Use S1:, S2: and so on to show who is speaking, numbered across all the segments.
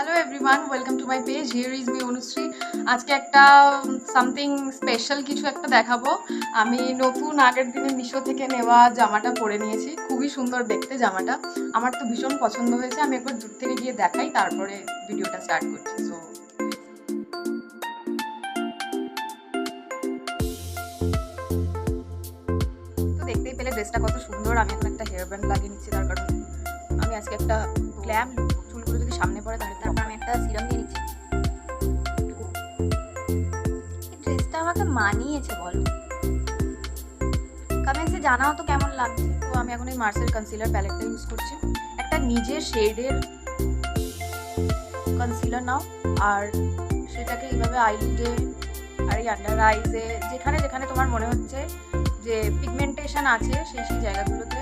S1: Hello everyone, welcome to my page. Here is me Anushree. আজকে একটা something special কিছু একটা দেখাবো। আমি নতুন আগের দিনে মিশো থেকে নেওয়া জামাটা পরে নিয়েছি। খুবই সুন্দর দেখতে জামাটা, আমার তো ভীষণ পছন্দ হয়েছে। আমি একবার দূর থেকে গিয়ে দেখাই, তারপরে ভিডিওটা স্টার্ট করছি। সো দেখতেই পেলে ড্রেসটা কত সুন্দর। আমি এখন একটা হেয়ার ব্যান্ড লাগিয়ে নিচ্ছি, তার কারণ আমি আজকে একটা গ্ল্যাম চুলগুলো যদি সামনে পড়ে তারপর আমি একটা সিরাম দিয়ে নিচ্ছি। ড্রেসটা আমাকে মানিয়েছে বলো, কমেন্টসে জানাও তো কেমন লাগছে। তো আমি এখন এই মার্সেল কনসিলার প্যালেটটা ইউজ করছি। একটা নিজের শেডের কনসিলার নাও, আর সেটাকে এইভাবে আইলিডে আর এই আন্ডার আইসে যেখানে যেখানে তোমার মনে হচ্ছে যে পিগমেন্টেশন আছে সেই জায়গাগুলোতে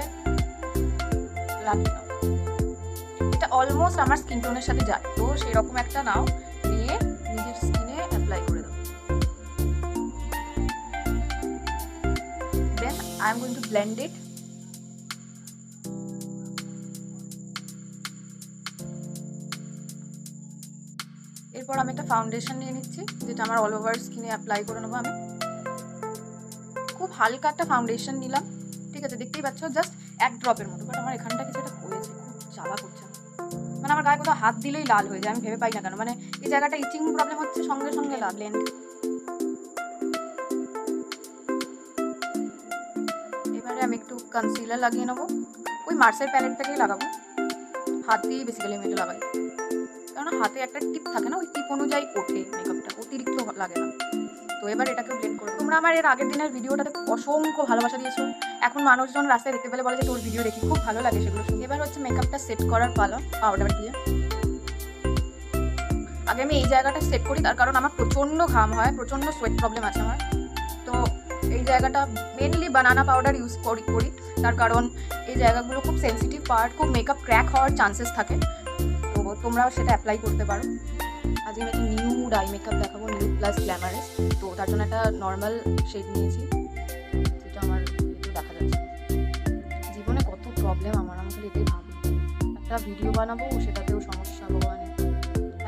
S1: লাগিয়ে নাও। এটা অলমোস্ট আমার স্কিন টোনের সাথে যায়, তো সেরকম একটা নাও, নিয়ে নিজের স্কিনে অ্যাপ্লাই করে দাও। Then I am going to blend it. এরপর আমি একটা ফাউন্ডেশন নিয়ে নিচ্ছি, যেটা আমার অল ওভার স্কিনে অ্যাপ্লাই করে নেবো। আমি খুব হালকা একটা ফাউন্ডেশন নিলাম, ঠিক আছে? দেখতেই পাচ্ছ, জাস্ট এক ড্রপের মতো। বাট আমার এখানটা কিছু একটা হয়েছে, খুব জ্বালা করছে, মানে আমার গায়ে কোথাও হাত দিলেই লাল হয়ে যায়। আমি ভেবে পাই না কেন, মানে এই জায়গাটা ইচিং প্রবলেম হচ্ছে, সঙ্গে সঙ্গে ব্লেন্ড। এবারে আমি একটু কনসিলার লাগিয়ে নেবো, ওই মার্সেল প্যালেটটাকেই লাগাবো। হাত দিয়েই বেসিক্যালি আমি এটা লাগাই, কারণ হাতে একটা টিপ থাকে না, ওই টিপ অনুযায়ী ওঠে মেকআপটা, অতিরিক্ত লাগে না। তো এবার এটাকে ব্লেন্ড করো। তোমরা আমার এর আগের দিনের ভিডিওটাতে অসংখ্য ভালোবাসা দিয়েছো। এখন মানুষজন রাস্তায় দেখতে পেলে বলে যে তোর ভিডিও দেখি, খুব ভালো লাগে সেগুলো শুনে। এবার হচ্ছে মেকআপটা সেট করার পালা, পাউডার দিয়ে। আগে আমি এই জায়গাটা সেট করি, তার কারণ আমার প্রচণ্ড ঘাম হয়, প্রচণ্ড সোয়েট প্রবলেম আছে আমার। তো এই জায়গাটা মেনলি বানানা পাউডার ইউজ করি, তার কারণ এই জায়গাগুলো খুব সেন্সিটিভ পার্ট, খুব মেকআপ ক্র্যাক হওয়ার চান্সেস থাকে। তো তোমরাও সেটা অ্যাপ্লাই করতে পারো। আজকে আমি একটা নিউড আই মেকআপ দেখাবো, নিউড প্লাস গ্ল্যামারাস। তো তার জন্য একটা নর্মাল শেড নিয়েছি, যেটা আমার একটু দেখা যাচ্ছে। জীবনে কত প্রবলেম আমার, আমি খালি এটাই ভাবি একটা ভিডিও বানাবো, সেটাতেও সমস্যা। ভগবানের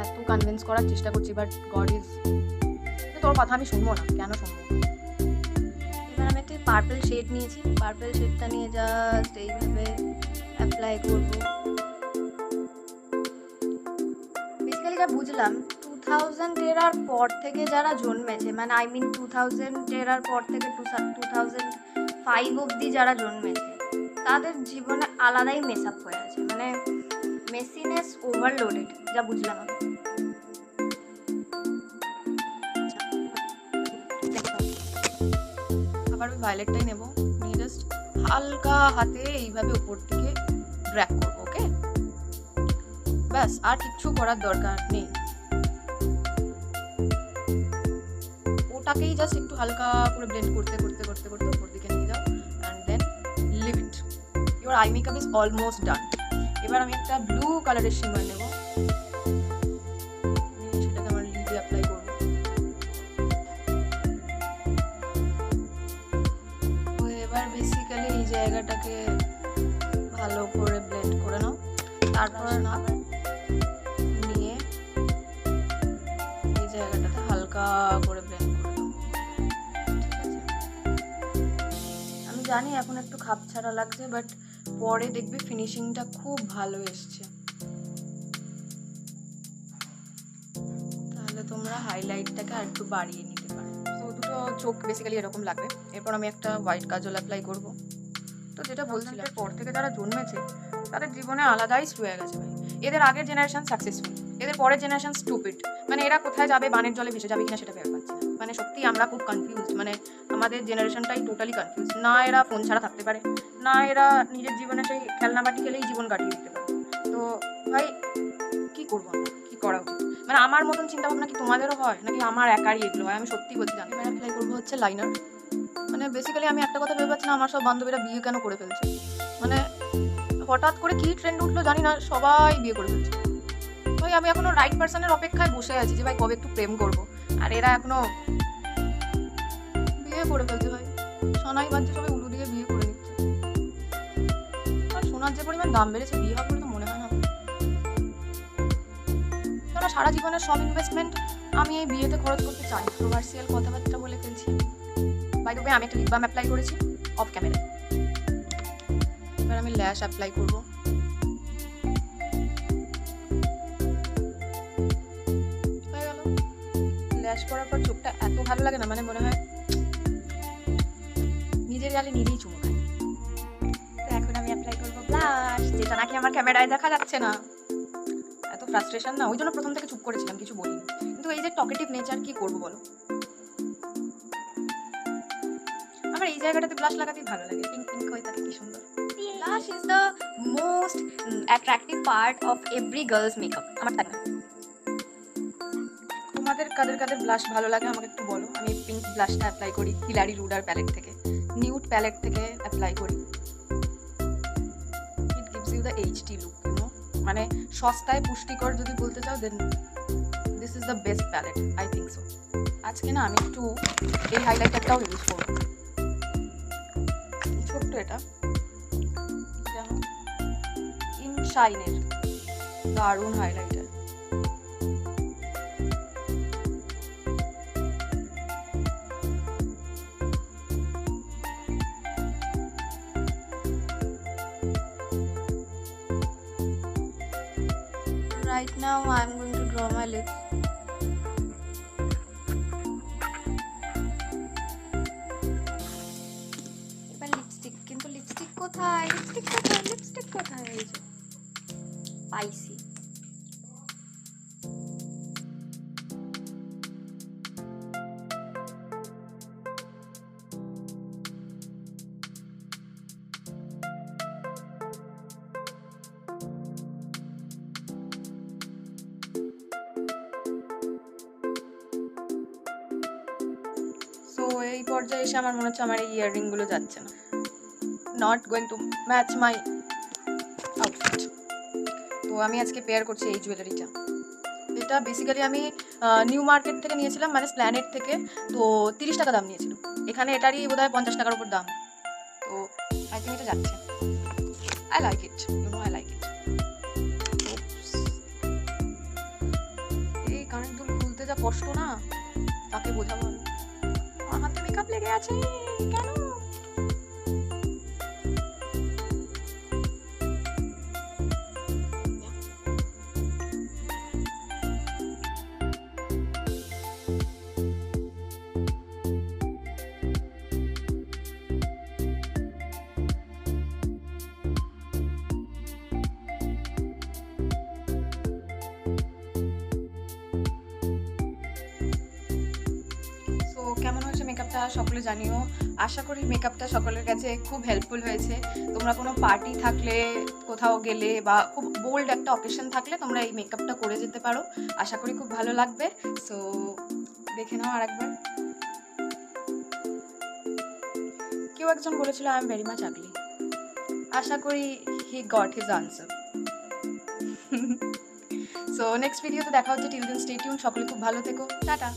S1: এত কনভিন্স করার চেষ্টা করছি, বাট গড ইজ, তোর কথা আমি শুনবো না, কেন শুনবো? এবার আমি একটা পার্পল শেড নিয়েছি, পার্পল শেডটা নিয়ে জাস্ট এইভাবে অ্যাপ্লাই করবো। বেসিক্যালি যা বুঝলাম, 2000 এরার পর থেকে যারা জন্মেছে, মানে আই মিন 2000 এরার পর থেকে 2005 অবধি যারা জন্মেছে, তাদের জীবনে আলাদাই মেস আপ হয়ে আছে, মানে মেসিনেস ওভারলোডেড, যা বুঝলাম আমি। আবার ওই ভায়োলেটটাই নেবো, নিয়ে জাস্ট হালকা হাতে এইভাবে উপর থেকে ড্র্যাগ করবো। ওকে, ব্যাস, আর কিচ্ছু করার দরকার নেই। ওটাকেই জাস্ট একটু হালকা করে ব্লেন্ড করতে করতে করতে করতে উপর দিকে নিয়ে যাও, and then leave it. Your eye makeup is almost done. এবার আমি একটা ব্লু কালারের শিমার নেব, সেটাকে আমার লিডে অ্যাপ্লাই করবো। তো এবার বেসিক্যালি এই জায়গাটাকে ভালো করে ব্লেন্ড করে নাও, তারপর আবার নিয়ে এই জায়গাটাতে হালকা করে ব্লেন্ড করে দাও। ঠিক আছে, আমি জানি এখন একটু খাপছাড়া লাগছে, বাট পরে দেখবে ফিনিশিংটা খুব ভালো এসছে। তাহলে তোমরা হাইলাইটটাকে আর একটু বাড়িয়ে নিতে পারো। তো দুটো চোখ বেসিক্যালি এরকম লাগবে। এরপর আমি একটা হোয়াইট কাজল অ্যাপ্লাই করব। তো যেটা বলছিলাম, পর থেকে যারা জন্মেছে তাদের জীবনে আলাদাই শুয়ে গেছে ভাই। এদের আগের জেনারেশন সাকসেসফুল, এদের পরের জেনারেশন স্টুপিড। মানে এরা কোথায় যাবে, বানের জলে ভেসে যাবে কিনা সেটা ভেবে পাচ্ছে না। মানে সত্যি আমরা খুব কনফিউজড, মানে আমাদের জেনারেশনটাই টোটালি কনফিউজ। না এরা ফোন ছাড়া থাকতে পারে, না এরা নিজের জীবনে সেই খেলনাবাটি খেলেই জীবন কাটিয়ে দিতে পারে। তো ভাই কী করবো আমরা, কী করা উচিত? মানে আমার মতন চিন্তা ভাবনা কি তোমাদেরও হয়, নাকি আমার একারই এগুলো হয়? আমি সত্যি বলছি জানি। এবার অ্যাপ্লাই করবো হচ্ছে লাইনার। মানে বেসিক্যালি আমি একটা কথা ভেবে পাচ্ছি না, আমার সব বান্ধবীরা বিয়ে কেন করে ফেলছে। মানে হঠাৎ করে কী ট্রেন্ড উঠলো জানি না, সবাই বিয়ে করে ফেলছে। ভাই আমি এখনো রাইট পার্সনের অপেক্ষায় বসে আছি যে ভাই কবে একটু প্রেম করবো, আর এরা এখনো বিয়ে করে ফেলছে। ভাই সোনাই বাজছে, সবাই উলু দিয়ে বিয়ে করে নিচ্ছে। আর সোনার যে পরিমাণ দাম বেড়েছে, বিয়ে হবে বলে তো মনে হয় না। কেননা সারা জীবনের সব ইনভেস্টমেন্ট আমি এই বিয়েতে খরচ করতে চাই। কমার্শিয়াল কথাবার্তা বলে ফেলছি। বাই দ্য ওয়ে, আমি একটা লিপ বাম অ্যাপ্লাই করেছি অফ ক্যামেরা। এবার আমি ল্যাশ অ্যাপ্লাই করবো। হয়ে গেল। ল্যাশ করার পর চোখটা এত ভালো লাগে না, মানে মনে হয় নিজের গালে নিজেই চুমু খাই। তো এখন আমি অ্যাপ্লাই করবো ব্লাশ, যেটা নাকি আমার ক্যামেরায় দেখা যাচ্ছে না। এত ফ্রাস্ট্রেশন না, ওই জন্য প্রথম থেকে চুপ করেছিলাম, কিছু বলিনি। কিন্তু এই যে টকেটিভ নেচার, কি করবো বলো। আমার এই জায়গাটাতে ব্লাশ লাগাতেই ভালো লাগে, পিঙ্ক পিঙ্ক হয়ে থাকে, কি সুন্দর। Blush is the most attractive part of every girl's makeup. আমার তাই না? তোমাদের কাদের কাদের ব্লাশ ভালো লাগে আমাকে একটু বলো। আমি পিঙ্ক ব্লাশটা অ্যাপ্লাই করি হিলারি রুডার প্যালেট থেকে, নিউড প্যালেট থেকে অ্যাপ্লাই করি। It gives you the HD look, you know, মানে সস্তায় পুষ্টিকর যদি বলতে চাও, then this is the best palette, I think so. আজকে না আমি একটু এই হাইলাইটারটাও ইউজ করবো, ছোট্ট এটা শাইনের দারুণ highlighter. Right now I'm going to draw my lips. এবার লিপস্টিক, কিন্তু লিপস্টিক কোথায়, লিপস্টিক কোথায়, লিপস্টিক কোথায়? এই যে পাইছি। সো এই পর্যায়ে এসে আমার মনে হচ্ছে আমার এই ইয়াররিংগুলো যাচ্ছে না, not going to match my outfit. তো আমি আজকে পেয়ার করছি এই জুয়েলারিটা। এটা বেসিক্যালি আমি নিউ মার্কেট থেকে নিয়েছিলাম, মানে প্ল্যানেট থেকে। তো 30 টাকা দাম নিয়েছিল, এখানে এটারই বোধহয় 50 টাকার উপর দাম। তো আই থিঙ্ক এটা যাচ্ছে। I like it, you know, I like it. এই কানের দুল খুলতে যা কষ্ট না, তাকে বোঝাবো। আমার হাতে মেকআপ লেগে আছে কেন? কেমন হয়েছে মেকআপটা সকলে জানিও। আশা করি মেকআপটা সকলের কাছে খুব হেল্পফুল হয়েছে। তোমরা কোনো পার্টি থাকলে, কোথাও গেলে, বা খুব বোল্ড একটা অকেশন থাকলে তোমরা এই মেকআপটা করে যেতে পারো। আশা করি খুব ভালো লাগবে। সো দেখে নাও আরেকবার। কেউ একজন বলেছিল I am very much ugly. আশা করি he got his answer. So next ভিডিওতে দেখা হচ্ছে। Till then stay tune. সকলে খুব ভালো থেকো। টাটা।